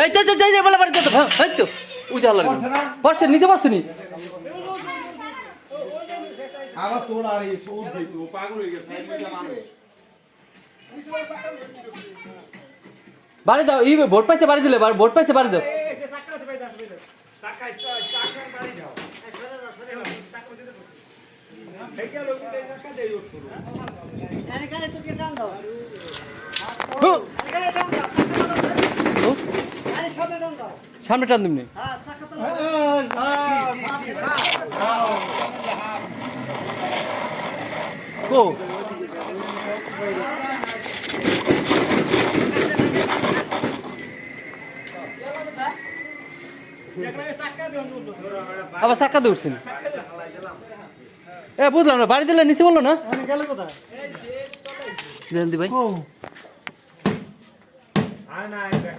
এই তো বলে বাড়ি তো এই তো উজা লাগলো পড়ছে নিচে পড়ছে নি আবার তোর আর এই সৌদ দিত পাগল হয়ে গেছে মানুষ বাড়ি দাও এই ভোট পাইছে বাড়ি দিলে ভোট পাইছে বাড়ি দাও সামনে টান দিমনি কো আবার চাক্কা দৌড়ছেন এ বুঝলাম না বাড়ি দিলে নিচে বললো না ভাই